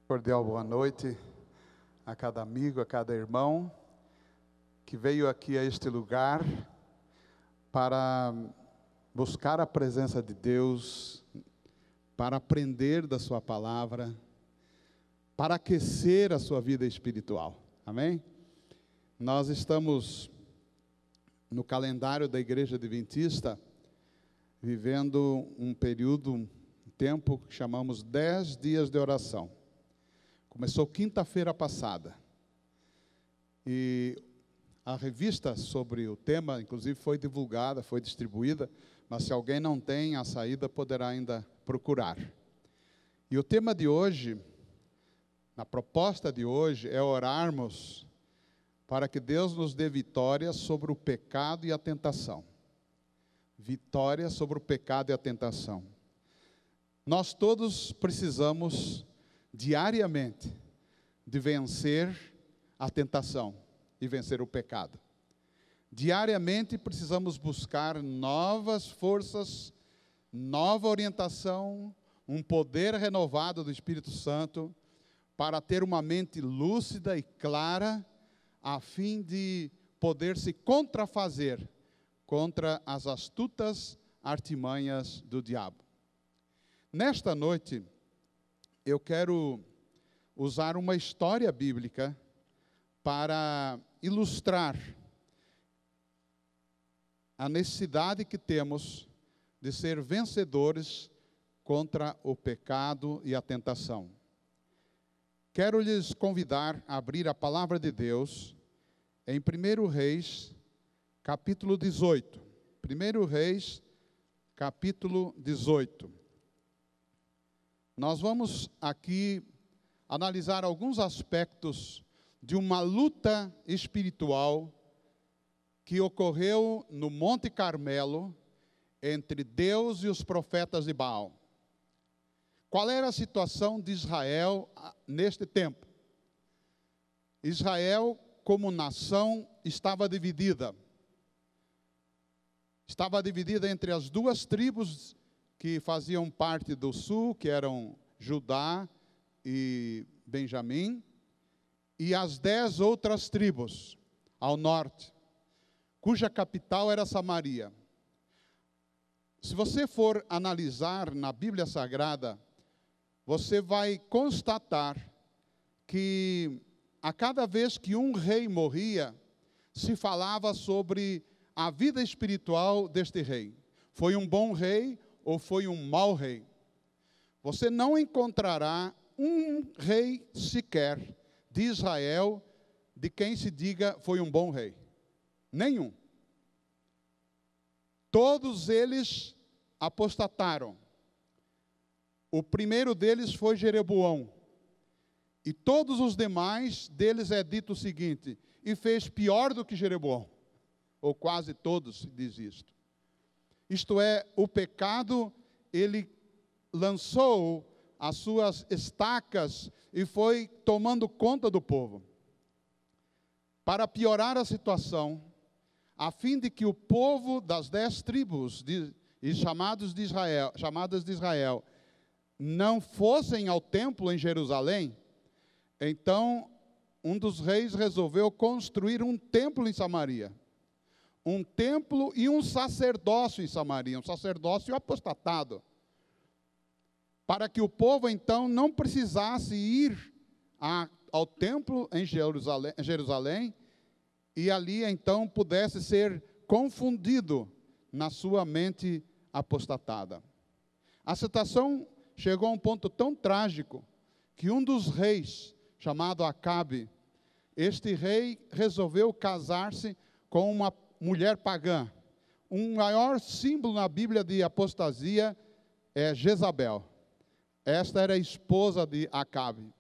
Cordial boa noite a cada amigo, a cada irmão que veio aqui a este lugar para buscar a presença de Deus, para aprender da sua palavra, para aquecer a sua vida espiritual. Amém? Nós estamos no calendário da Igreja Adventista vivendo um período, um tempo que chamamos 10 dias de oração. Começou quinta-feira passada, e a revista sobre o tema, inclusive, foi divulgada, foi distribuída, mas se alguém não tem a saída, poderá ainda procurar. E o tema de hoje, na proposta de hoje, é orarmos para que Deus nos dê vitória sobre o pecado e a tentação. Vitória sobre o pecado e a tentação. Nós todos precisamos diariamente de vencer a tentação e vencer o pecado. Diariamente precisamos buscar novas forças, nova orientação, um poder renovado do Espírito Santo para ter uma mente lúcida e clara a fim de poder se contrafazer contra as astutas artimanhas do diabo. Nesta noite, eu quero usar uma história bíblica para ilustrar a necessidade que temos de ser vencedores contra o pecado e a tentação. Quero lhes convidar a abrir a palavra de Deus em 1 Reis, capítulo 18. 1 Reis, capítulo 18. Nós vamos aqui analisar alguns aspectos de uma luta espiritual que ocorreu no Monte Carmelo entre Deus e os profetas de Baal. Qual era a situação de Israel neste tempo? Israel, como nação, estava dividida. Estava dividida entre as duas tribos que faziam parte do sul, que eram Judá e Benjamim, e as 10 outras tribos ao norte, cuja capital era Samaria. Se você for analisar na Bíblia Sagrada, você vai constatar que a cada vez que um rei morria, se falava sobre a vida espiritual deste rei. Foi um bom rei ou foi um mau rei? Você não encontrará um rei sequer de Israel de quem se diga foi um bom rei. Nenhum. Todos eles apostataram. O primeiro deles foi Jeroboão. E todos os demais deles é dito o seguinte: e fez pior do que Jeroboão. Ou quase todos diz isto. Isto é, o pecado, ele lançou as suas estacas e foi tomando conta do povo. Para piorar a situação, a fim de que o povo das 10 tribos chamadas de Israel não fossem ao templo em Jerusalém, então um dos reis resolveu construir um templo em Samaria. Um templo e um sacerdócio em Samaria, um sacerdócio apostatado, para que o povo então não precisasse ir ao templo em Jerusalém, e ali então pudesse ser confundido na sua mente apostatada. A situação chegou a um ponto tão trágico que um dos reis, chamado Acabe, este rei resolveu casar-se com uma mulher pagã. Um maior símbolo na Bíblia de apostasia é Jezabel. Esta era a esposa de Acabe.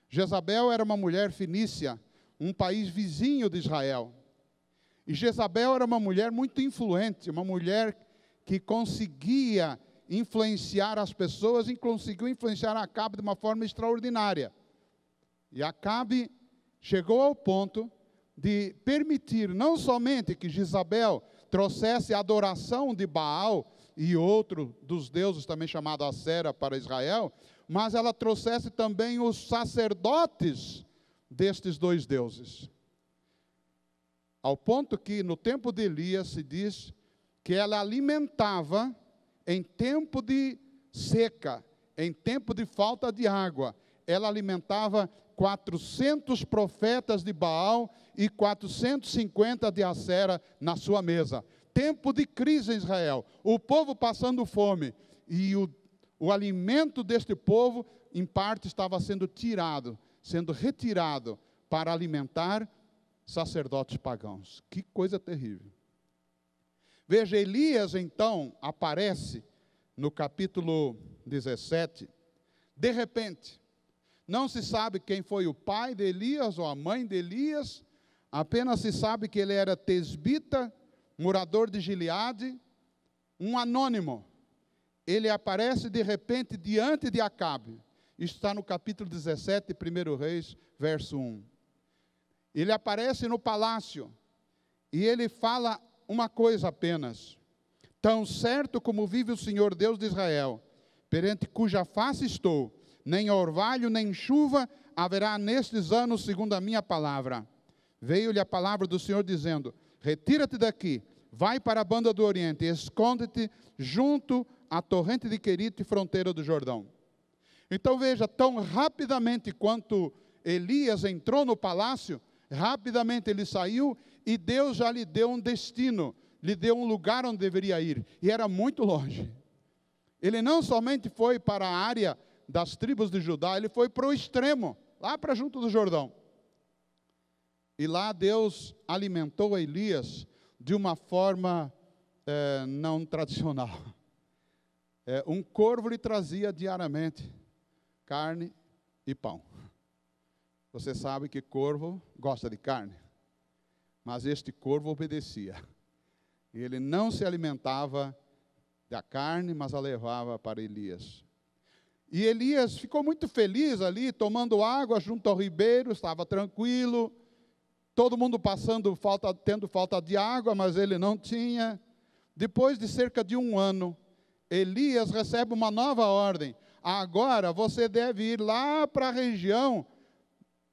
Jezabel era uma mulher fenícia, um país vizinho de Israel. E Jezabel era uma mulher muito influente, uma mulher que conseguia influenciar as pessoas e conseguiu influenciar Acabe de uma forma extraordinária. E Acabe chegou ao ponto de permitir não somente que Jezabel trouxesse a adoração de Baal e outro dos deuses também chamado Acera para Israel, mas ela trouxesse também os sacerdotes destes dois deuses. Ao ponto que no tempo de Elias se diz que ela alimentava em tempo de seca, em tempo de falta de água, ela alimentava 400 profetas de Baal e 450 de Acera na sua mesa. Tempo de crise em Israel, o povo passando fome, e o alimento deste povo, em parte, estava sendo retirado para alimentar sacerdotes pagãos. Que coisa terrível. Veja, Elias então aparece no capítulo 17, de repente. Não se sabe quem foi o pai de Elias ou a mãe de Elias, apenas se sabe que ele era tesbita, morador de Gileade, um anônimo. Ele aparece de repente diante de Acabe. Isto está no capítulo 17, 1 Reis, verso 1. Ele aparece no palácio e ele fala uma coisa apenas: tão certo como vive o Senhor Deus de Israel, perante cuja face estou, nem orvalho, nem chuva haverá nestes anos, segundo a minha palavra. Veio-lhe a palavra do Senhor dizendo: retira-te daqui, vai para a banda do Oriente, e esconde-te junto à torrente de Querite, fronteira do Jordão. Então veja, tão rapidamente quanto Elias entrou no palácio, rapidamente ele saiu e Deus já lhe deu um destino, lhe deu um lugar onde deveria ir, e era muito longe. Ele não somente foi para a área das tribos de Judá, ele foi para o extremo, lá para junto do Jordão. E lá Deus alimentou Elias de uma forma não tradicional. Um corvo lhe trazia diariamente carne e pão. Você sabe que corvo gosta de carne, mas este corvo obedecia. E ele não se alimentava da carne, mas a levava para Elias. E Elias ficou muito feliz ali, tomando água junto ao ribeiro, estava tranquilo. Todo mundo tendo falta de água, mas ele não tinha. Depois de cerca de um ano, Elias recebe uma nova ordem. Agora você deve ir lá para a região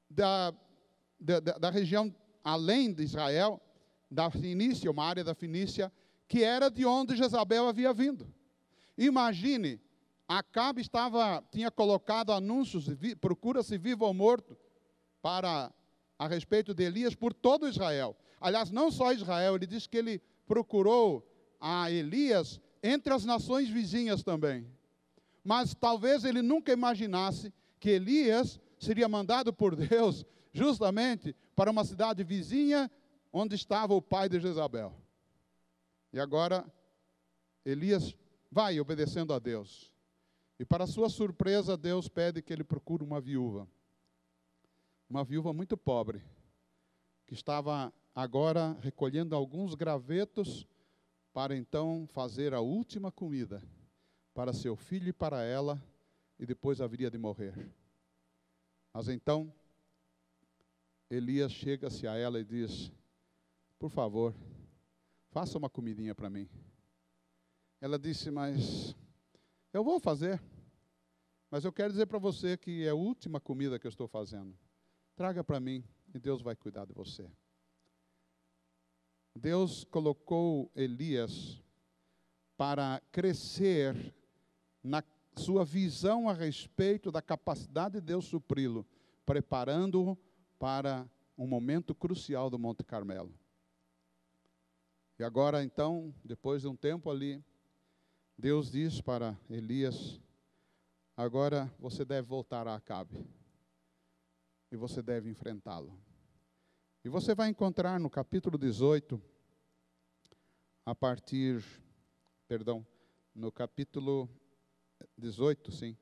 da região além de Israel, da Fenícia, uma área da Fenícia, que era de onde Jezabel havia vindo. Imagine, Acabe tinha colocado anúncios, procura-se vivo ou morto, a respeito de Elias por todo Israel. Aliás, não só Israel, ele diz que ele procurou a Elias entre as nações vizinhas também. Mas talvez ele nunca imaginasse que Elias seria mandado por Deus justamente para uma cidade vizinha onde estava o pai de Jezabel. E agora, Elias vai obedecendo a Deus. E para sua surpresa, Deus pede que ele procure uma viúva muito pobre, que estava agora recolhendo alguns gravetos para então fazer a última comida para seu filho e para ela, e depois haveria de morrer. Mas então, Elias chega-se a ela e diz: por favor, faça uma comidinha para mim. Ela disse: mas eu vou fazer, mas eu quero dizer para você que é a última comida que eu estou fazendo. Traga para mim e Deus vai cuidar de você. Deus colocou Elias para crescer na sua visão a respeito da capacidade de Deus supri-lo, preparando-o para um momento crucial do Monte Carmelo. E agora, então, depois de um tempo ali, Deus diz para Elias: agora você deve voltar a Acabe, e você deve enfrentá-lo. E você vai encontrar no capítulo 18, no capítulo 18, sim,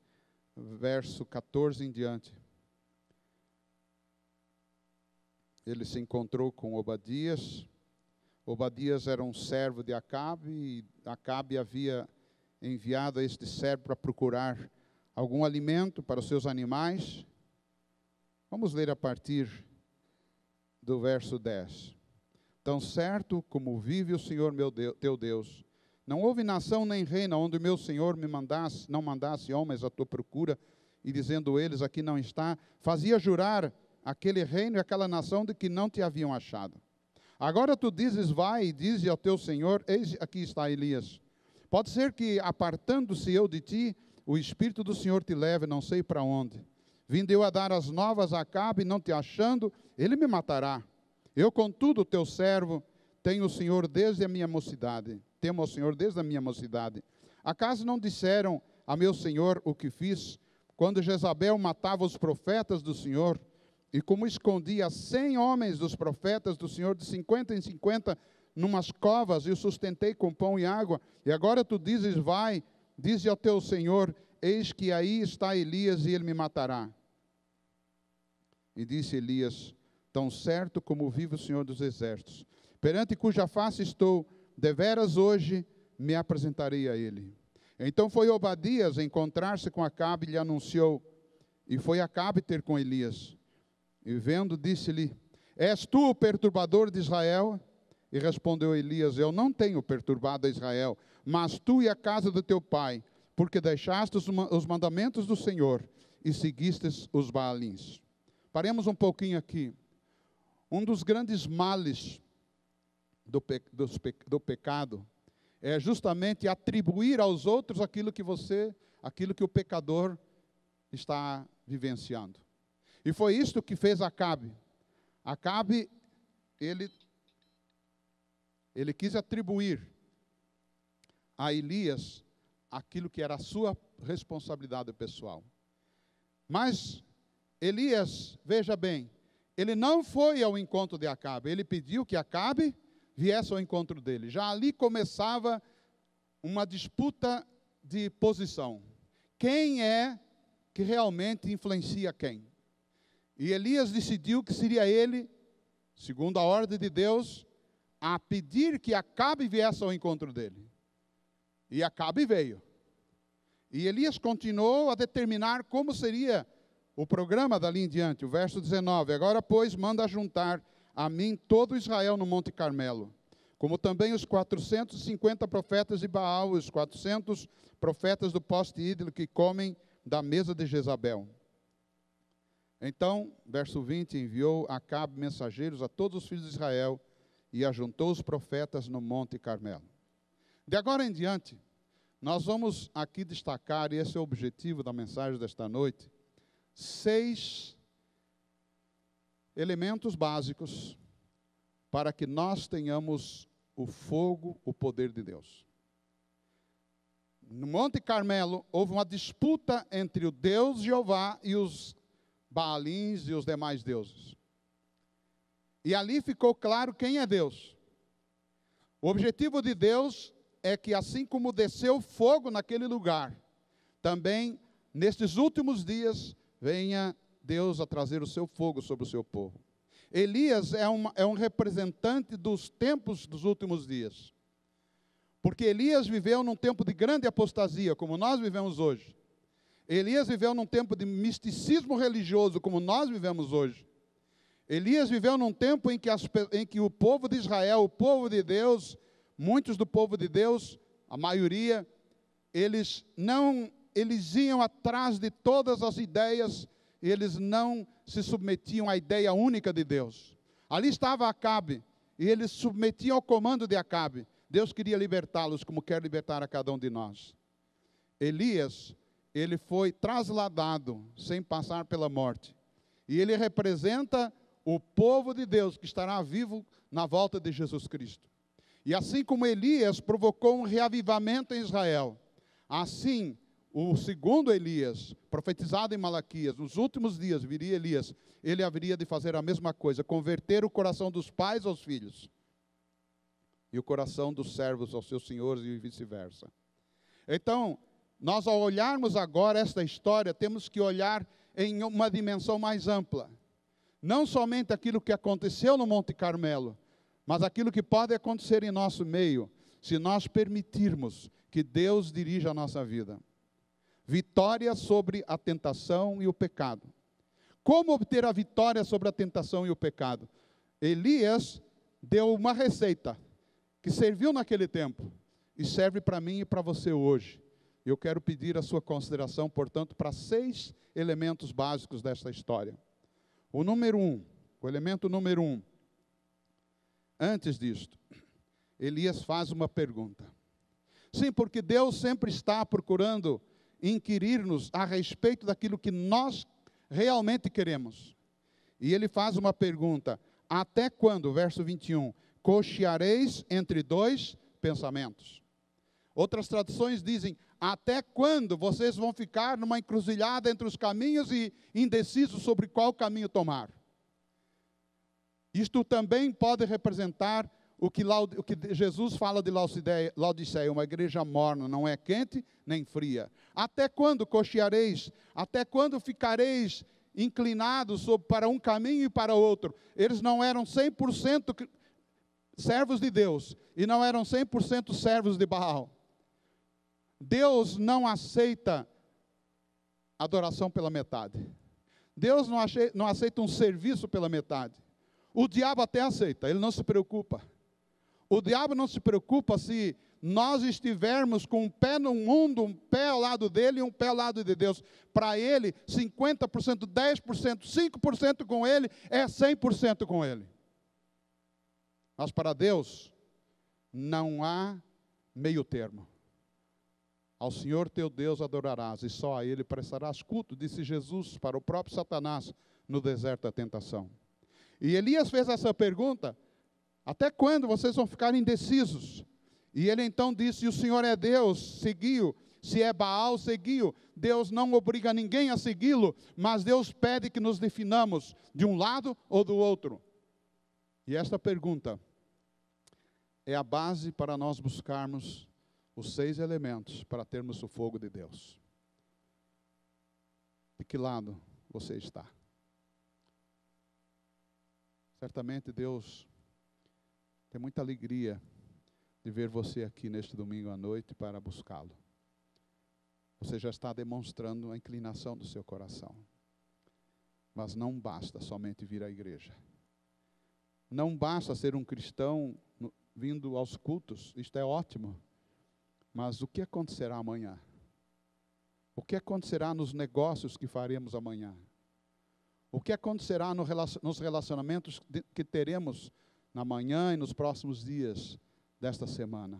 verso 14 em diante. Ele se encontrou com Obadias. Obadias era um servo de Acabe, e Acabe havia enviado a este servo para procurar algum alimento para os seus animais. Vamos ler a partir do verso 10. Tão certo como vive o Senhor meu Deus, teu Deus, não houve nação nem reino onde meu Senhor não mandasse homens à tua procura e dizendo eles, aqui não está, fazia jurar aquele reino e aquela nação de que não te haviam achado. Agora tu dizes, vai e dize ao teu senhor, eis aqui está Elias. Pode ser que, apartando-se eu de ti, o Espírito do Senhor te leve, não sei para onde. Vindo eu a dar as novas a Acabe, não te achando, ele me matará. Eu, contudo, teu servo, tenho o Senhor desde a minha mocidade. Temo ao Senhor desde a minha mocidade. Acaso não disseram a meu senhor o que fiz, quando Jezabel matava os profetas do Senhor, e como escondia 100 homens dos profetas do Senhor, de 50 em 50, numas covas, e os sustentei com pão e água, e agora tu dizes, vai, dize ao teu senhor, eis que aí está Elias, e ele me matará. E disse Elias, tão certo como vive o Senhor dos exércitos, perante cuja face estou, deveras hoje me apresentarei a ele. Então foi Obadias encontrar-se com Acabe e lhe anunciou, e foi Acabe ter com Elias. E vendo, disse-lhe, és tu o perturbador de Israel? E respondeu Elias, eu não tenho perturbado a Israel, mas tu e a casa do teu pai, porque deixaste os mandamentos do Senhor e seguistes os Baalins. Paremos um pouquinho aqui. Um dos grandes males do pecado é justamente atribuir aos outros aquilo que o pecador está vivenciando. E foi isto que fez Acabe. Acabe, ele quis atribuir a Elias aquilo que era a sua responsabilidade pessoal. Mas Elias, veja bem, ele não foi ao encontro de Acabe, ele pediu que Acabe viesse ao encontro dele. Já ali começava uma disputa de posição. Quem é que realmente influencia quem? E Elias decidiu que seria ele, segundo a ordem de Deus, a pedir que Acabe viesse ao encontro dele. E Acabe veio. E Elias continuou a determinar como seria o programa dali em diante. O verso 19, agora, pois, manda juntar a mim todo Israel no Monte Carmelo, como também os 450 profetas de Baal, os 400 profetas do poste ídolo que comem da mesa de Jezabel. Então, verso 20, enviou Acabe mensageiros a todos os filhos de Israel e ajuntou os profetas no Monte Carmelo. De agora em diante, nós vamos aqui destacar, e esse é o objetivo da mensagem desta noite, 6 elementos básicos para que nós tenhamos o fogo, o poder de Deus. No Monte Carmelo, houve uma disputa entre o Deus Jeová e os Baalins e os demais deuses. E ali ficou claro quem é Deus. O objetivo de Deus é que, assim como desceu fogo naquele lugar, também, nestes últimos dias, venha Deus a trazer o seu fogo sobre o seu povo. Elias é um representante dos tempos dos últimos dias. Porque Elias viveu num tempo de grande apostasia, como nós vivemos hoje. Elias viveu num tempo de misticismo religioso, como nós vivemos hoje. Elias viveu num tempo em que o povo de Israel, o povo de Deus, muitos do povo de Deus, a maioria, eles iam atrás de todas as ideias, eles não se submetiam à ideia única de Deus. Ali estava Acabe, e eles se submetiam ao comando de Acabe. Deus queria libertá-los, como quer libertar a cada um de nós. Elias, ele foi trasladado, sem passar pela morte. E ele representa o povo de Deus, que estará vivo na volta de Jesus Cristo. E assim como Elias provocou um reavivamento em Israel, assim, o segundo Elias, profetizado em Malaquias, nos últimos dias viria Elias, ele haveria de fazer a mesma coisa, converter o coração dos pais aos filhos, e o coração dos servos aos seus senhores e vice-versa. Então, nós ao olharmos agora esta história, temos que olhar em uma dimensão mais ampla. Não somente aquilo que aconteceu no Monte Carmelo, mas aquilo que pode acontecer em nosso meio, se nós permitirmos que Deus dirija a nossa vida. Vitória sobre a tentação e o pecado. Como obter a vitória sobre a tentação e o pecado? Elias deu uma receita que serviu naquele tempo e serve para mim e para você hoje. Eu quero pedir a sua consideração, portanto, para 6 elementos básicos desta história. O elemento número 1. Antes disto, Elias faz uma pergunta. Sim, porque Deus sempre está procurando inquirir-nos a respeito daquilo que nós realmente queremos. E ele faz uma pergunta: até quando, verso 21, cocheareis entre 2 pensamentos? Outras traduções dizem: até quando vocês vão ficar numa encruzilhada entre os caminhos e indecisos sobre qual caminho tomar? Isto também pode representar o que Jesus fala de Laodiceia, uma igreja morna, não é quente nem fria. Até quando cocheareis? Até quando ficareis inclinados para um caminho e para outro? Eles não eram 100% servos de Deus e não eram 100% servos de Baal. Deus não aceita adoração pela metade. Deus não aceita um serviço pela metade. O diabo até aceita, ele não se preocupa. O diabo não se preocupa se nós estivermos com um pé no mundo, um pé ao lado dele e um pé ao lado de Deus. Para ele, 50%, 10%, 5% com ele é 100% com ele. Mas para Deus, não há meio termo. Ao Senhor teu Deus adorarás, e só a Ele prestarás culto, disse Jesus para o próprio Satanás no deserto da tentação. E Elias fez essa pergunta: até quando vocês vão ficar indecisos? E ele então disse: o Senhor é Deus, seguiu. Se é Baal, seguiu. Deus não obriga ninguém a segui-lo, mas Deus pede que nos definamos de um lado ou do outro. E esta pergunta é a base para nós buscarmos os 6 elementos para termos o fogo de Deus. De que lado você está? Certamente Deus tem muita alegria de ver você aqui neste domingo à noite para buscá-lo. Você já está demonstrando a inclinação do seu coração. Mas não basta somente vir à igreja. Não basta ser um cristão vindo aos cultos, isto é ótimo. Mas o que acontecerá amanhã? O que acontecerá nos negócios que faremos amanhã? O que acontecerá nos relacionamentos que teremos na manhã e nos próximos dias desta semana?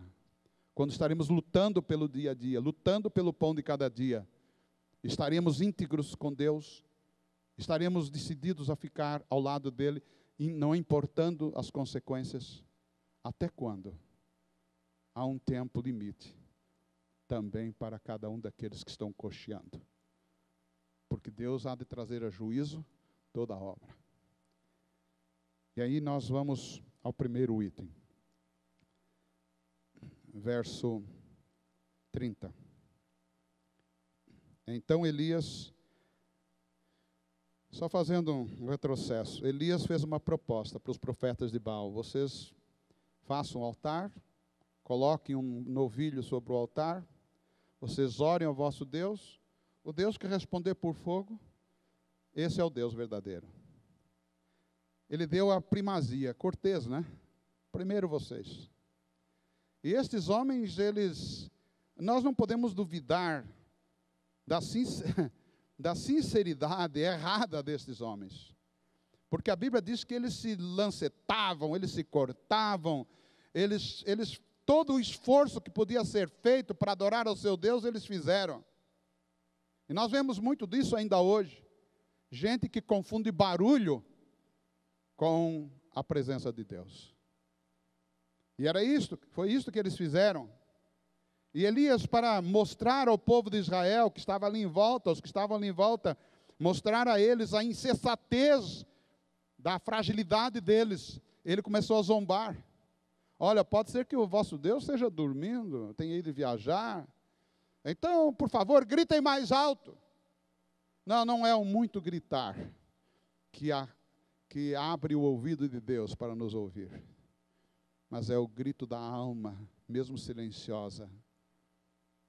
Quando estaremos lutando pelo dia a dia, lutando pelo pão de cada dia, estaremos íntegros com Deus? Estaremos decididos a ficar ao lado dele, não importando as consequências? Até quando? Há um tempo limite também para cada um daqueles que estão cocheando. Porque Deus há de trazer a juízo toda a obra. E aí nós vamos ao primeiro item. Verso 30. Então Elias, só fazendo um retrocesso, Elias fez uma proposta para os profetas de Baal: vocês façam um altar, coloquem um novilho sobre o altar, vocês orem ao vosso Deus, o Deus que responder por fogo, esse é o Deus verdadeiro. Ele deu a primazia, cortês, né? Primeiro vocês. E estes homens, nós não podemos duvidar da sinceridade errada destes homens. Porque a Bíblia diz que eles se lancetavam, eles se cortavam, todo o esforço que podia ser feito para adorar ao seu Deus, eles fizeram. E nós vemos muito disso ainda hoje. Gente que confunde barulho com a presença de Deus. E foi isto que eles fizeram. E Elias, para mostrar ao povo de Israel, que estava ali em volta, aos que estavam ali em volta, mostrar a eles a insensatez da fragilidade deles, ele começou a zombar. Olha, pode ser que o vosso Deus esteja dormindo, tenha ido viajar. Então, por favor, gritem mais alto. Não é um muito gritar que abre o ouvido de Deus para nos ouvir. Mas é o grito da alma, mesmo silenciosa,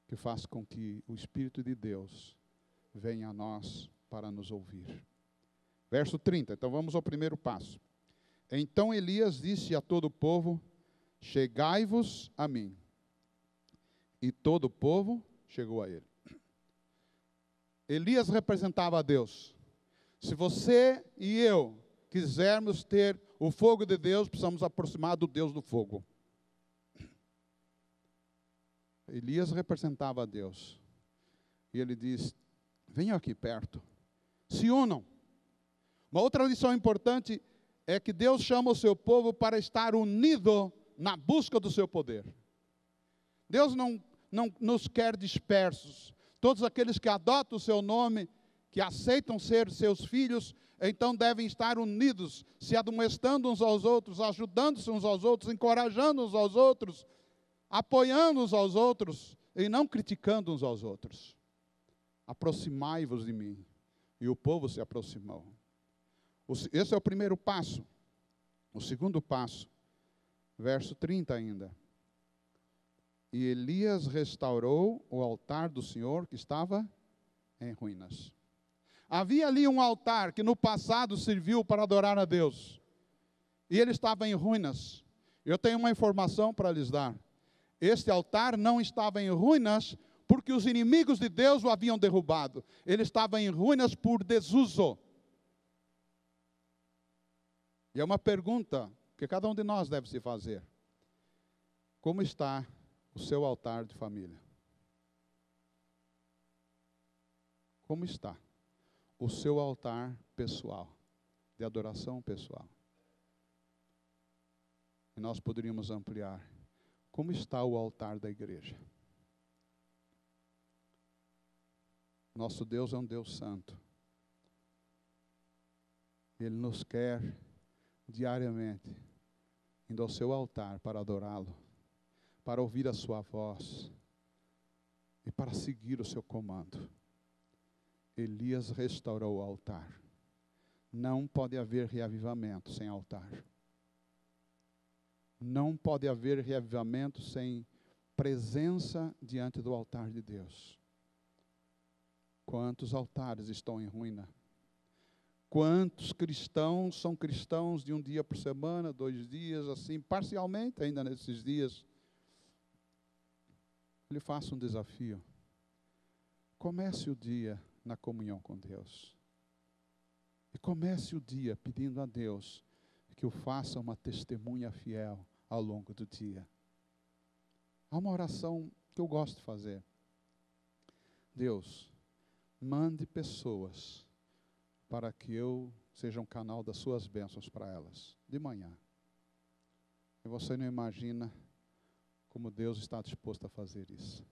que faz com que o Espírito de Deus venha a nós para nos ouvir. Verso 30, então vamos ao primeiro passo. Então Elias disse a todo o povo: chegai-vos a mim. E todo o povo chegou a ele. Elias representava a Deus. Se você e eu quisermos ter o fogo de Deus, precisamos aproximar do Deus do fogo. Elias representava a Deus. E ele diz: venham aqui perto, se unam. Uma outra lição importante é que Deus chama o seu povo para estar unido na busca do seu poder. Deus não nos quer dispersos. Todos aqueles que adotam o seu nome, que aceitam ser seus filhos, então devem estar unidos, se admoestando uns aos outros, ajudando-se uns aos outros, encorajando uns aos outros, apoiando uns aos outros e não criticando uns aos outros. Aproximai-vos de mim. E o povo se aproximou. Esse é o primeiro passo. O segundo passo, verso 30 ainda. E Elias restaurou o altar do Senhor que estava em ruínas. Havia ali um altar que no passado serviu para adorar a Deus. E ele estava em ruínas. Eu tenho uma informação para lhes dar. Este altar não estava em ruínas porque os inimigos de Deus o haviam derrubado. Ele estava em ruínas por desuso. E é uma pergunta que cada um de nós deve se fazer. Como está o seu altar de família? Como está o seu altar pessoal, de adoração pessoal? E nós poderíamos ampliar. Como está o altar da igreja? Nosso Deus é um Deus santo. Ele nos quer diariamente indo ao seu altar para adorá-lo, para ouvir a sua voz e para seguir o seu comando. Elias restaurou o altar. Não pode haver reavivamento sem altar. Não pode haver reavivamento sem presença diante do altar de Deus. Quantos altares estão em ruína? Quantos cristãos são cristãos de um dia por semana, 2 dias, assim, parcialmente ainda nesses dias? Eu lhe faço um desafio. Comece o dia na comunhão com Deus. E comece o dia pedindo a Deus que o faça uma testemunha fiel ao longo do dia. Há uma oração que eu gosto de fazer. Deus, mande pessoas para que eu seja um canal das suas bênçãos para elas, de manhã. E você não imagina como Deus está disposto a fazer isso.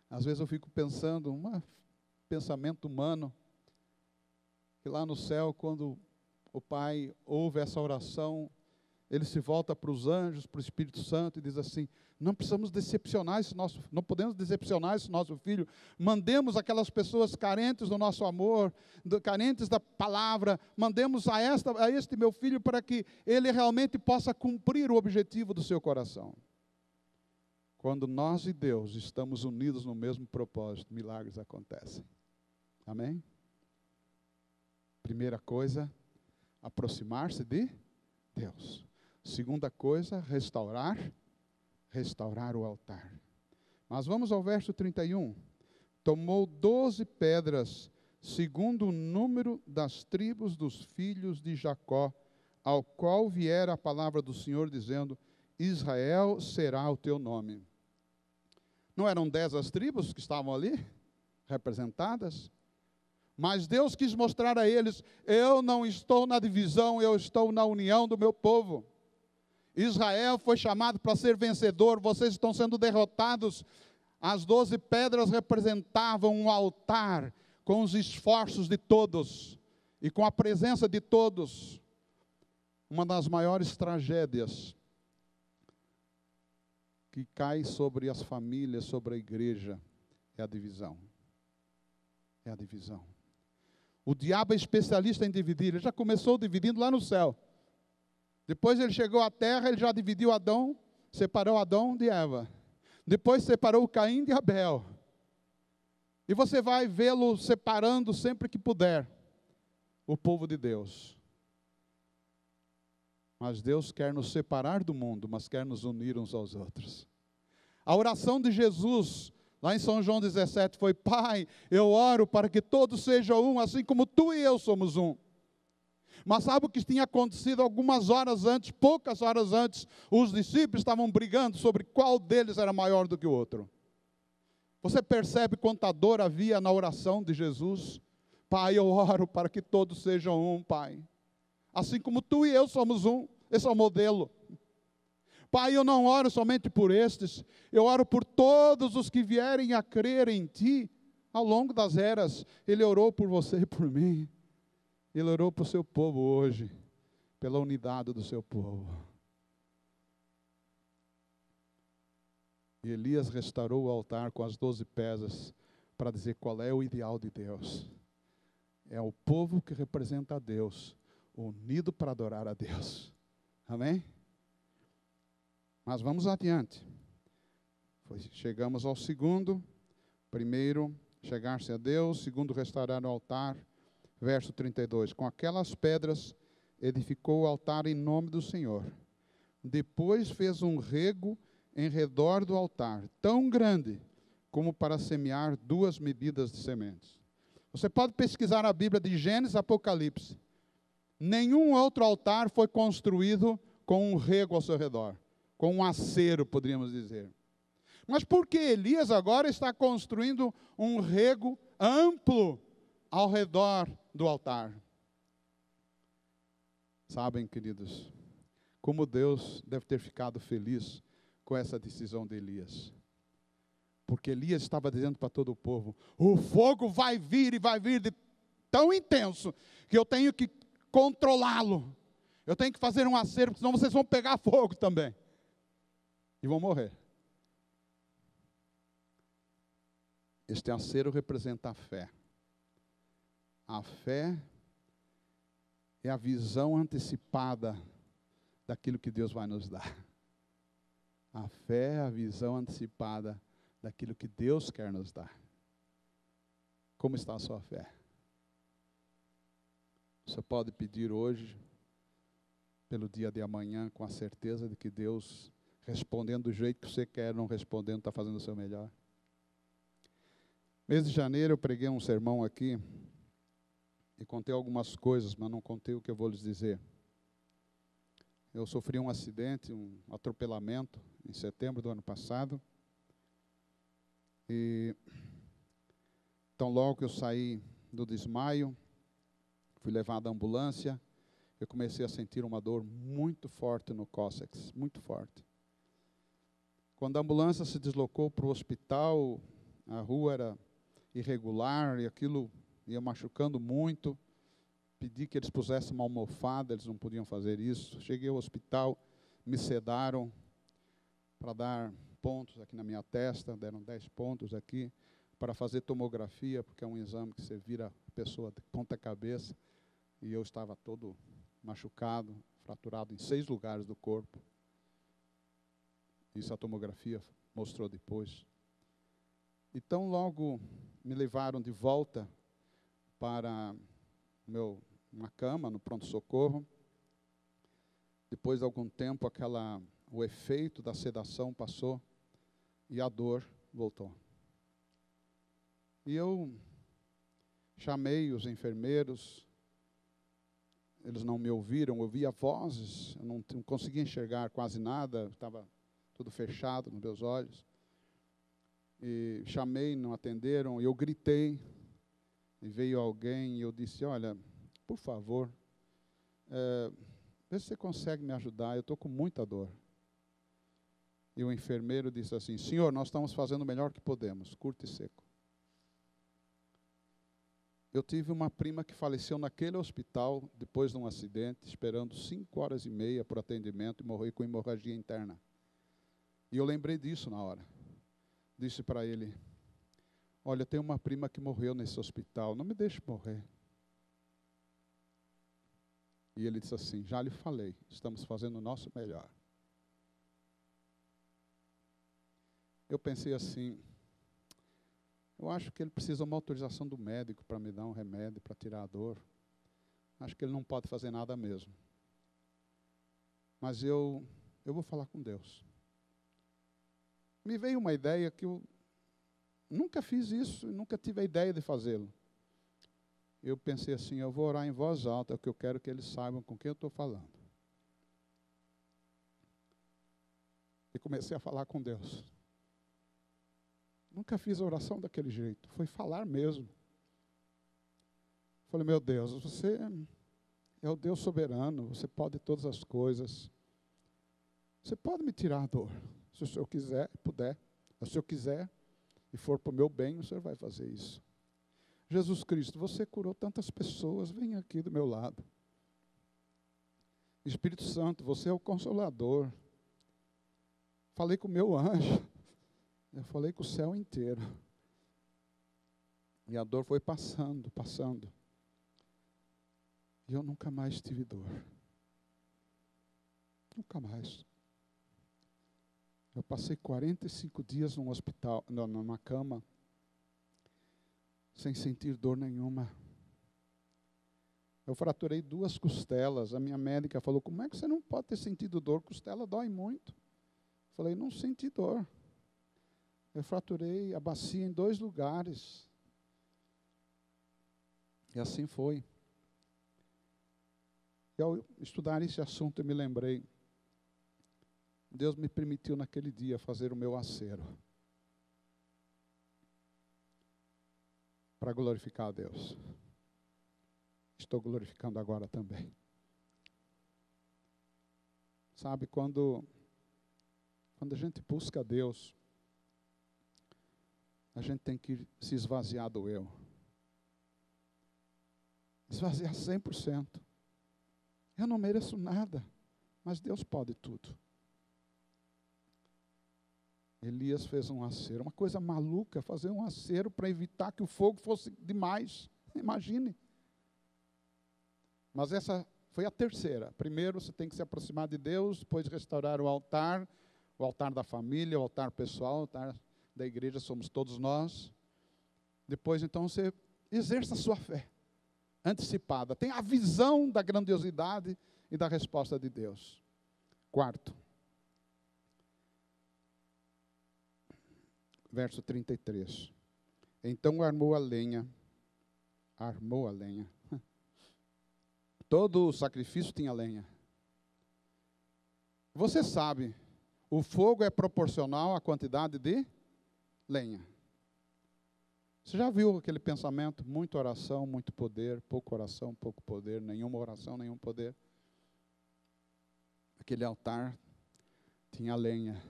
Às vezes eu fico pensando, um pensamento humano, que lá no céu, quando o Pai ouve essa oração, ele se volta para os anjos, para o Espírito Santo e diz assim: não precisamos decepcionar não podemos decepcionar esse nosso filho. Mandemos aquelas pessoas carentes do nosso amor, carentes da palavra, mandemos a este meu filho para que ele realmente possa cumprir o objetivo do seu coração. Quando nós e Deus estamos unidos no mesmo propósito, milagres acontecem. Amém? Primeira coisa, aproximar-se de Deus. Segunda coisa, restaurar o altar. Mas vamos ao verso 31. Tomou 12 pedras, segundo o número das tribos dos filhos de Jacó, ao qual viera a palavra do Senhor, dizendo: Israel será o teu nome. Não eram 10 as tribos que estavam ali, representadas? Mas Deus quis mostrar a eles: eu não estou na divisão, eu estou na união do meu povo. Israel foi chamado para ser vencedor, vocês estão sendo derrotados. As 12 pedras representavam um altar com os esforços de todos e com a presença de todos. Uma das maiores tragédias que cai sobre as famílias, sobre a igreja, é a divisão. É a divisão. O diabo é especialista em dividir. Ele já começou dividindo lá no céu. Depois ele chegou à terra, ele já dividiu Adão, separou Adão de Eva. Depois separou Caim de Abel. E você vai vê-lo separando sempre que puder o povo de Deus. Mas Deus quer nos separar do mundo, mas quer nos unir uns aos outros. A oração de Jesus Lá em São João 17 foi: Pai, eu oro para que todos sejam um, assim como tu e eu somos um. Mas sabe o que tinha acontecido algumas horas antes, poucas horas antes? Os discípulos estavam brigando sobre qual deles era maior do que o outro. Você percebe quanta dor havia na oração de Jesus? Pai, eu oro para que todos sejam um, Pai. Assim como tu e eu somos um. Esse é o modelo. Pai, eu não oro somente por estes, eu oro por todos os que vierem a crer em Ti ao longo das eras. Ele orou por você e por mim. Ele orou para o seu povo hoje, pela unidade do seu povo. E Elias restaurou o altar com as 12 pedras para dizer qual é o ideal de Deus. É o povo que representa a Deus, unido para adorar a Deus. Amém? Mas vamos adiante. Chegamos ao segundo. Primeiro, chegar-se a Deus. Segundo, restaurar o altar. Verso 32. Com aquelas pedras edificou o altar em nome do Senhor. Depois fez um rego em redor do altar, tão grande como para semear 2 medidas de sementes. Você pode pesquisar a Bíblia de Gênesis e Apocalipse. Nenhum outro altar foi construído com um rego ao seu redor, com um acero, poderíamos dizer. Mas por que Elias agora está construindo um rego amplo ao redor do altar? Sabem, queridos, como Deus deve ter ficado feliz com essa decisão de Elias. Porque Elias estava dizendo para todo o povo: o fogo vai vir, e vai vir de tão intenso que eu tenho que controlá-lo. Eu tenho que fazer um acero, senão vocês vão pegar fogo também. E vão morrer. Este acero representa a fé. A fé é a visão antecipada daquilo que Deus vai nos dar. A fé é a visão antecipada daquilo que Deus quer nos dar. Como está a sua fé? Você pode pedir hoje, pelo dia de amanhã, com a certeza de que Deus, respondendo do jeito que você quer, não respondendo, está fazendo o seu melhor. Mês de janeiro eu preguei um sermão aqui e contei algumas coisas, mas não contei o que eu vou lhes dizer. Eu sofri um acidente, um atropelamento, em setembro do ano passado. E então logo que eu saí do desmaio, fui levado à ambulância, eu comecei a sentir uma dor muito forte no cóccix, muito forte. Quando a ambulância se deslocou para o hospital, a rua era irregular e aquilo ia machucando muito. Pedi que eles pusessem uma almofada, eles não podiam fazer isso. Cheguei ao hospital, me sedaram para dar pontos aqui na minha testa, deram 10 pontos aqui, para fazer tomografia, porque é um exame que você vira a pessoa de ponta cabeça, e eu estava todo machucado, fraturado em 6 lugares do corpo. Isso a tomografia mostrou depois. Então logo me levaram de volta para uma cama no pronto-socorro. Depois de algum tempo, o efeito da sedação passou e a dor voltou. E eu chamei os enfermeiros, eles não me ouviram, eu ouvia vozes, eu não conseguia enxergar quase nada, estava tudo fechado nos meus olhos. E chamei, não atenderam, eu gritei, e veio alguém e eu disse: olha, por favor, vê se você consegue me ajudar, eu estou com muita dor. E o enfermeiro disse assim: senhor, nós estamos fazendo o melhor que podemos, curto e seco. Eu tive uma prima que faleceu naquele hospital, depois de um acidente, esperando 5h30 por atendimento, e morreu com hemorragia interna. E eu lembrei disso na hora. Disse para ele: olha, tem uma prima que morreu nesse hospital, não me deixe morrer. E ele disse assim: já lhe falei, estamos fazendo o nosso melhor. Eu pensei assim: eu acho que ele precisa de uma autorização do médico para me dar um remédio, para tirar a dor. Acho que ele não pode fazer nada mesmo. Mas eu vou falar com Deus. Me veio uma ideia que eu nunca fiz isso, nunca tive a ideia de fazê-lo. Eu pensei assim, eu vou orar em voz alta, porque eu quero que eles saibam com quem eu estou falando. E comecei a falar com Deus. Nunca fiz a oração daquele jeito, foi falar mesmo. Falei, meu Deus, você é o Deus soberano, você pode todas as coisas. Você pode me tirar a dor, se o Senhor quiser, puder. Se o Senhor quiser e for para o meu bem, o Senhor vai fazer isso. Jesus Cristo, você curou tantas pessoas, vem aqui do meu lado. Espírito Santo, você é o Consolador. Falei com o meu anjo, eu falei com o céu inteiro. E a dor foi passando, passando. E eu nunca mais tive dor. Nunca mais. Eu passei 45 dias num hospital, numa cama, sem sentir dor nenhuma. Eu fraturei 2 costelas. A minha médica falou, como é que você não pode ter sentido dor? Costela dói muito. Eu falei, não senti dor. Eu fraturei a bacia em 2 lugares. E assim foi. E ao estudar esse assunto, eu me lembrei. Deus me permitiu naquele dia fazer o meu acero. Para glorificar a Deus. Estou glorificando agora também. Sabe, quando a gente busca a Deus, a gente tem que se esvaziar do eu. Esvaziar 100%. Eu não mereço nada, mas Deus pode tudo. Elias fez um acero, uma coisa maluca, fazer um acero para evitar que o fogo fosse demais. Imagine. Mas essa foi a terceira. Primeiro você tem que se aproximar de Deus, depois restaurar o altar da família, o altar pessoal, o altar da igreja, somos todos nós. Depois então você exerça a sua fé antecipada. Tem a visão da grandiosidade e da resposta de Deus. Quarto. Verso 33. Então armou a lenha. Todo o sacrifício tinha lenha. Você sabe, o fogo é proporcional à quantidade de lenha. Você já viu aquele pensamento? Muita oração, muito poder, pouca oração, pouco poder, nenhuma oração, nenhum poder. Aquele altar tinha lenha.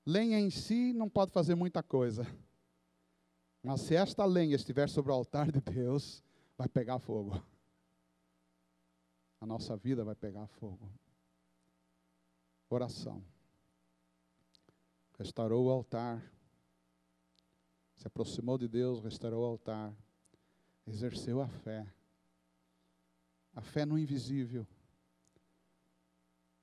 Lenha em si não pode fazer muita coisa. Mas se esta lenha estiver sobre o altar de Deus, vai pegar fogo. A nossa vida vai pegar fogo. Oração. Restaurou o altar. Se aproximou de Deus, restaurou o altar. Exerceu a fé. A fé no invisível.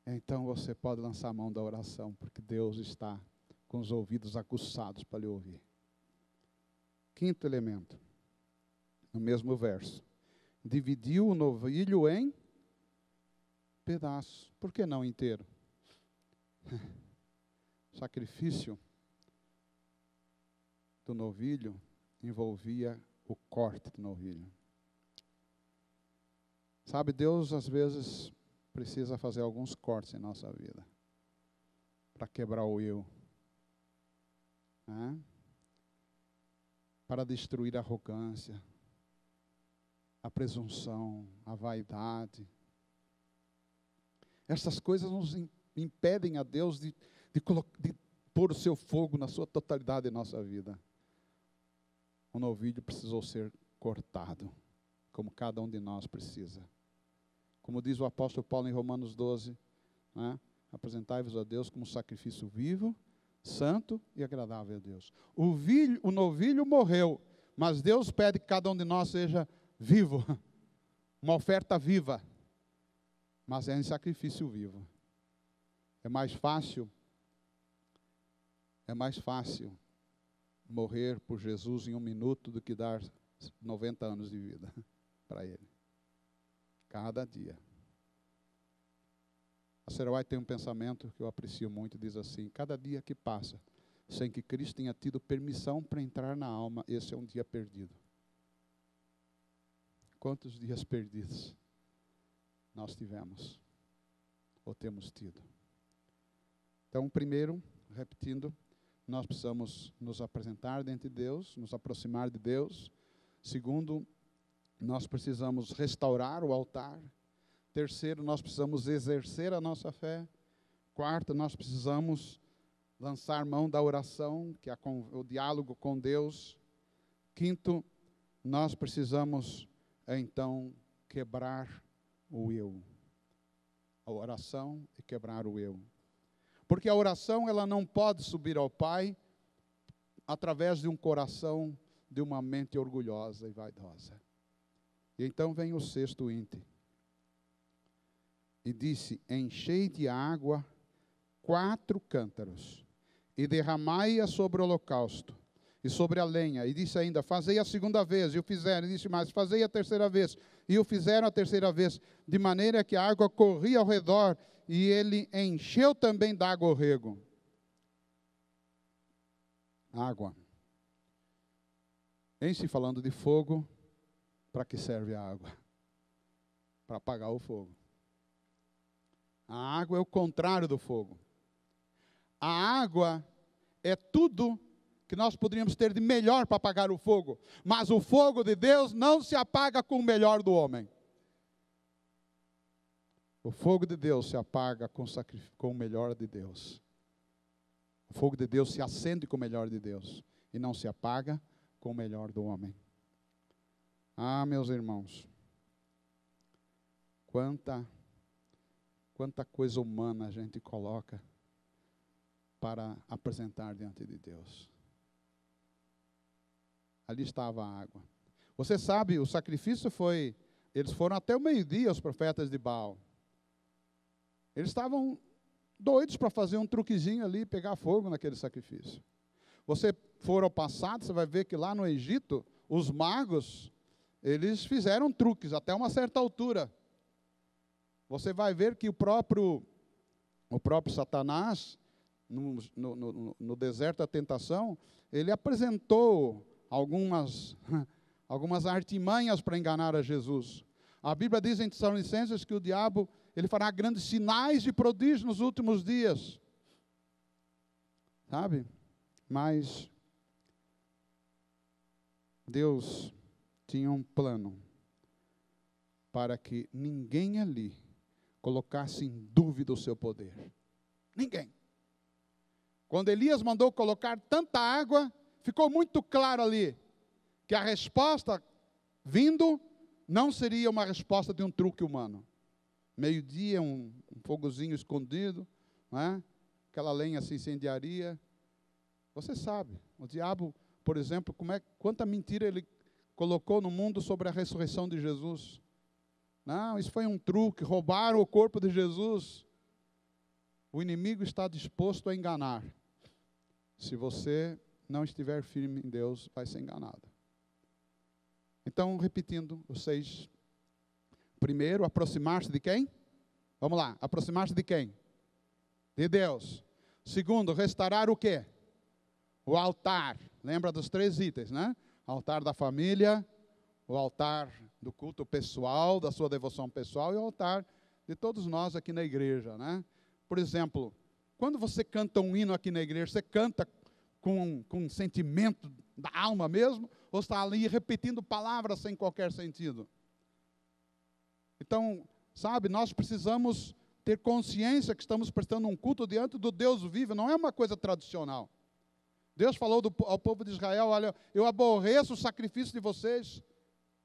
Então você pode lançar a mão da oração, porque Deus está com os ouvidos aguçados para lhe ouvir. Quinto elemento, no mesmo verso. Dividiu o novilho em pedaços. Por que não inteiro? O sacrifício do novilho envolvia o corte do novilho. Sabe, Deus às vezes precisa fazer alguns cortes em nossa vida para quebrar o eu, né? Para destruir a arrogância, a presunção, a vaidade. Essas coisas nos impedem a Deus de pôr o seu fogo na sua totalidade em nossa vida. O novilho precisou ser cortado, como cada um de nós precisa. Como diz o apóstolo Paulo em Romanos 12, né? Apresentai-vos a Deus como sacrifício vivo, santo e agradável a Deus. O novilho morreu, mas Deus pede que cada um de nós seja vivo, uma oferta viva, mas é em sacrifício vivo. É mais fácil morrer por Jesus em 1 minuto do que dar 90 anos de vida para Ele. Cada dia. A Sarah White tem um pensamento que eu aprecio muito, diz assim: cada dia que passa, sem que Cristo tenha tido permissão para entrar na alma, esse é um dia perdido. Quantos dias perdidos nós tivemos, ou temos tido? Então, primeiro, repetindo, nós precisamos nos apresentar diante de Deus, nos aproximar de Deus. Segundo, nós precisamos restaurar o altar. Terceiro, nós precisamos exercer a nossa fé. Quarto, nós precisamos lançar mão da oração, que é o diálogo com Deus. Quinto, nós precisamos, então, quebrar o eu. A oração e quebrar o eu. Porque a oração, ela não pode subir ao Pai através de um coração, de uma mente orgulhosa e vaidosa. E então vem o sexto ínte. E disse, enchei de água 4 cântaros, e derramai-a sobre o holocausto, e sobre a lenha. E disse ainda, fazei a segunda vez, e o fizeram. E disse mais, fazei a terceira vez, e o fizeram a terceira vez, de maneira que a água corria ao redor, e ele encheu também d'água o rego. Água. Em se falando de fogo, para que serve a água? Para apagar o fogo. A água é o contrário do fogo. A água é tudo que nós poderíamos ter de melhor para apagar o fogo. Mas o fogo de Deus não se apaga com o melhor do homem. O fogo de Deus se apaga com o melhor de Deus. O fogo de Deus se acende com o melhor de Deus. E não se apaga com o melhor do homem. Ah, meus irmãos. Quanta coisa humana a gente coloca para apresentar diante de Deus. Ali estava a água. Você sabe, o sacrifício foi... Eles foram até o meio-dia, os profetas de Baal. Eles estavam doidos para fazer um truquezinho ali, pegar fogo naquele sacrifício. Você for ao passado, você vai ver que lá no Egito, os magos, eles fizeram truques até uma certa altura. Você vai ver que o próprio Satanás, no deserto da tentação, ele apresentou algumas artimanhas para enganar a Jesus. A Bíblia diz em Tessalonicenses que o diabo, ele fará grandes sinais e prodígios nos últimos dias. Sabe? Mas Deus tinha um plano para que ninguém ali colocasse em dúvida o seu poder. Ninguém. Quando Elias mandou colocar tanta água, ficou muito claro ali que a resposta vindo não seria uma resposta de um truque humano. Meio-dia, um fogozinho escondido, não é? Aquela lenha se incendiaria. Você sabe, o diabo, por exemplo, quanta mentira ele colocou no mundo sobre a ressurreição de Jesus. Não, isso foi um truque, roubaram o corpo de Jesus. O inimigo está disposto a enganar. Se você não estiver firme em Deus, vai ser enganado. Então, repetindo os 6. Primeiro, aproximar-se de quem? Vamos lá, aproximar-se de quem? De Deus. Segundo, restaurar o quê? O altar. Lembra dos 3 itens, né? Altar da família, o altar do culto pessoal, da sua devoção pessoal, e o altar de todos nós aqui na igreja, né? Por exemplo, quando você canta um hino aqui na igreja, você canta com um sentimento da alma mesmo, ou está ali repetindo palavras sem qualquer sentido? Então, sabe, nós precisamos ter consciência que estamos prestando um culto diante do Deus vivo, não é uma coisa tradicional. Deus falou ao povo de Israel, olha, eu aborreço o sacrifício de vocês.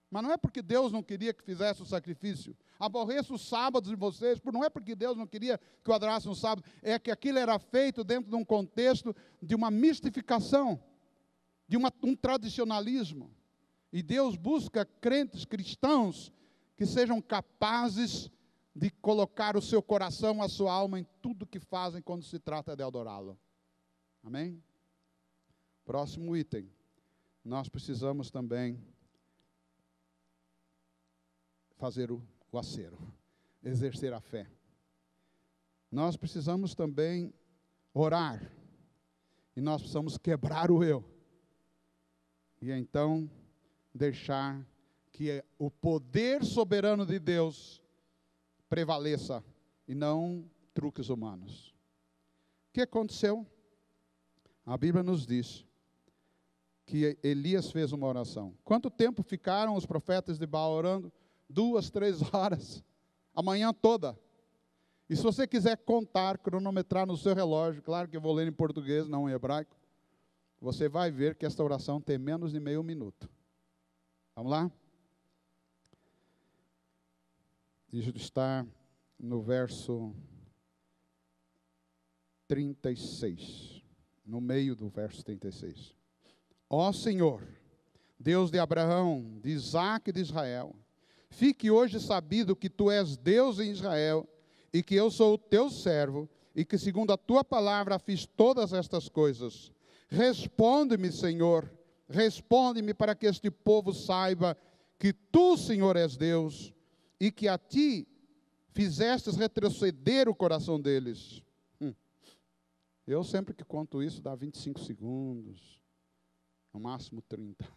Mas não é porque Deus não queria que fizesse o sacrifício. Aborreço os sábados de vocês, não é porque Deus não queria que eu adorasse no sábado, é que aquilo era feito dentro de um contexto de uma mistificação, de um tradicionalismo. E Deus busca crentes cristãos que sejam capazes de colocar o seu coração, a sua alma em tudo que fazem quando se trata de adorá-lo. Amém? Próximo item. Nós precisamos também fazer o acero, exercer a fé. Nós precisamos também orar E nós precisamos quebrar o eu. E então deixar que o poder soberano de Deus prevaleça e não truques humanos. O que aconteceu? A Bíblia nos diz que Elias fez uma oração. Quanto tempo ficaram os profetas de Baal orando? 2, 3 horas, a manhã toda. E se você quiser contar, cronometrar no seu relógio, claro que eu vou ler em português, não em hebraico, você vai ver que esta oração tem menos de meio minuto. Vamos lá? Isso está no verso 36, no meio do verso 36. Ó Senhor, Deus de Abraão, de Isaque e de Israel, fique hoje sabido que Tu és Deus em Israel, e que eu sou o Teu servo, e que segundo a Tua palavra fiz todas estas coisas. Responde-me, Senhor, responde-me para que este povo saiba que Tu, Senhor, és Deus, e que a Ti fizestes retroceder o coração deles. Eu sempre que conto isso dá 25 segundos, no máximo 30.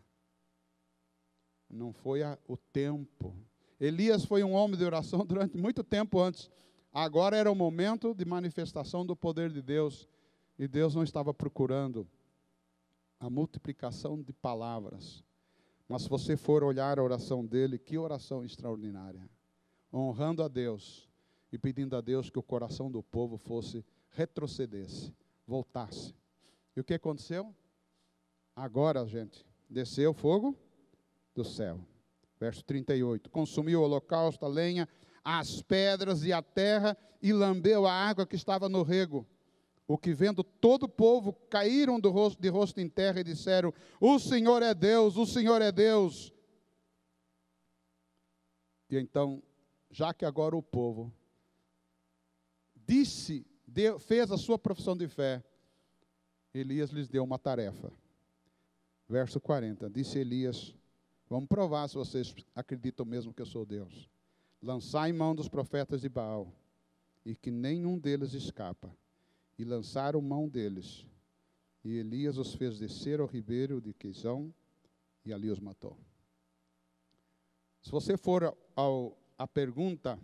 Não foi o tempo. Elias foi um homem de oração durante muito tempo antes. Agora era o momento de manifestação do poder de Deus. E Deus não estava procurando a multiplicação de palavras. Mas se você for olhar a oração dele, que oração extraordinária. Honrando a Deus e pedindo a Deus que o coração do povo retrocedesse, voltasse. E o que aconteceu? Agora, gente, desceu fogo do céu. Verso 38. Consumiu o holocausto, a lenha, as pedras e a terra, e lambeu a água que estava no rego. O que vendo todo o povo, caíram de rosto em terra e disseram: o Senhor é Deus, o Senhor é Deus. E então, já que agora o povo fez a sua profissão de fé, Elias lhes deu uma tarefa. Verso 40, disse Elias: vamos provar se vocês acreditam mesmo que eu sou Deus. Lançai mão dos profetas de Baal, e que nenhum deles escapa. E lançaram mão deles. E Elias os fez descer ao ribeiro de Quizão, e ali os matou. Se você for à pergunta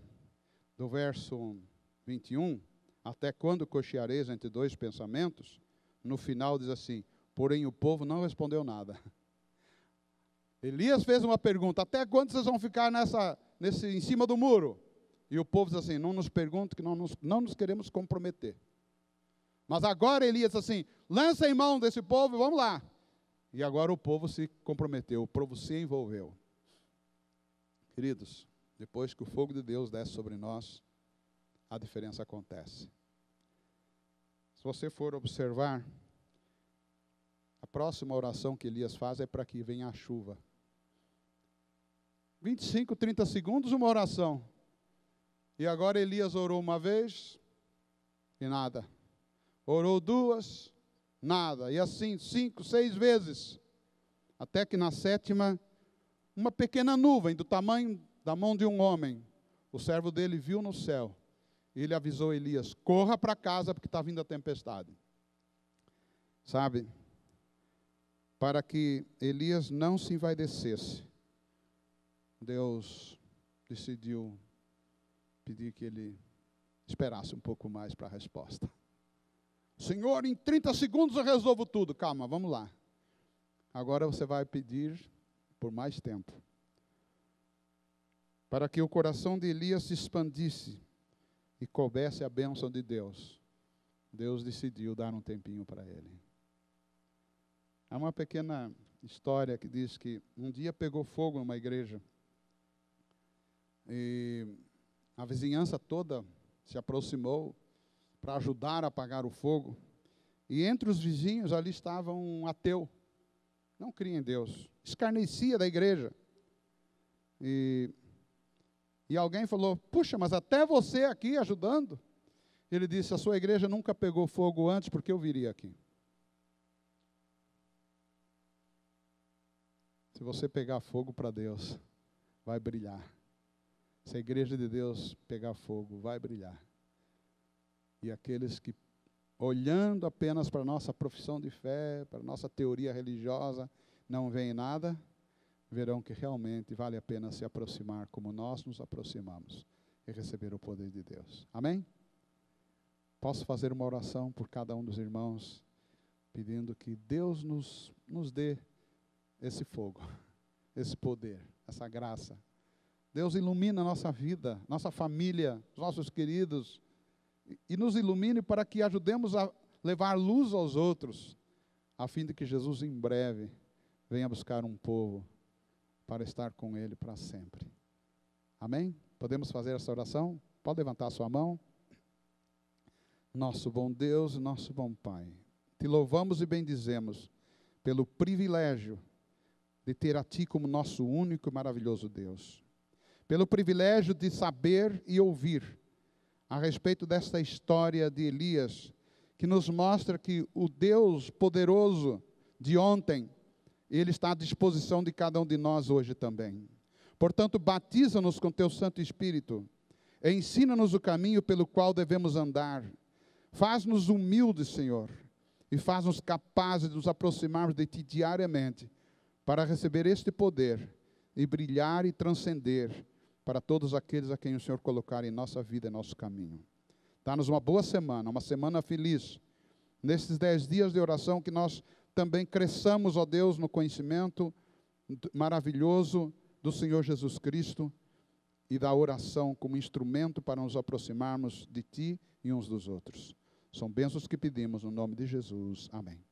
do verso 21, até quando cocheareis entre dois pensamentos? No final diz assim: porém o povo não respondeu nada. Elias fez uma pergunta: até quando vocês vão ficar em cima do muro? E o povo diz assim: não nos pergunte, que não nos queremos comprometer. Mas agora Elias diz assim: lança em mão desse povo e vamos lá. E agora o povo se comprometeu, o povo se envolveu. Queridos, depois que o fogo de Deus desce sobre nós, a diferença acontece. Se você for observar, a próxima oração que Elias faz é para que venha a chuva. 25, 30 segundos, uma oração. E agora Elias orou uma vez e nada. Orou 2, nada. E assim 5, 6 vezes. Até que na 7ª, uma pequena nuvem do tamanho da mão de um homem, o servo dele viu no céu. E ele avisou Elias: corra para casa porque está vindo a tempestade. Sabe? Para que Elias não se envaidecesse, Deus decidiu pedir que ele esperasse um pouco mais para a resposta. Senhor, em 30 segundos eu resolvo tudo. Calma, vamos lá. Agora você vai pedir por mais tempo. Para que o coração de Elias se expandisse e coubesse a bênção de Deus, Deus decidiu dar um tempinho para ele. Há uma pequena história que diz que um dia pegou fogo numa igreja. E a vizinhança toda se aproximou para ajudar a apagar o fogo. E entre os vizinhos ali estava um ateu. Não cria em Deus. Escarnecia da igreja. E alguém falou: puxa, mas até você aqui ajudando? Ele disse: a sua igreja nunca pegou fogo antes, porque eu viria aqui. Se você pegar fogo para Deus, vai brilhar. Se a igreja de Deus pegar fogo, vai brilhar. E aqueles que olhando apenas para a nossa profissão de fé, para a nossa teoria religiosa, não veem nada, verão que realmente vale a pena se aproximar como nós nos aproximamos e receber o poder de Deus. Amém? Posso fazer uma oração por cada um dos irmãos, pedindo que Deus nos dê esse fogo, esse poder, essa graça. Deus ilumina a nossa vida, nossa família, os nossos queridos, e nos ilumine para que ajudemos a levar luz aos outros, a fim de que Jesus em breve venha buscar um povo para estar com Ele para sempre. Amém? Podemos fazer essa oração? Pode levantar a sua mão. Nosso bom Deus, nosso bom Pai, te louvamos e bendizemos pelo privilégio de ter a Ti como nosso único e maravilhoso Deus. Pelo privilégio de saber e ouvir a respeito desta história de Elias, que nos mostra que o Deus poderoso de ontem, Ele está à disposição de cada um de nós hoje também. Portanto, batiza-nos com Teu Santo Espírito, ensina-nos o caminho pelo qual devemos andar, faz-nos humildes, Senhor, e faz-nos capazes de nos aproximarmos de Ti diariamente, para receber este poder e brilhar e transcender para todos aqueles a quem o Senhor colocar em nossa vida, em nosso caminho. Dá-nos uma boa semana, uma semana feliz. Nesses 10 dias de oração, que nós também cresçamos, ó Deus, no conhecimento maravilhoso do Senhor Jesus Cristo e da oração como instrumento para nos aproximarmos de Ti e uns dos outros. São bênçãos que pedimos no nome de Jesus. Amém.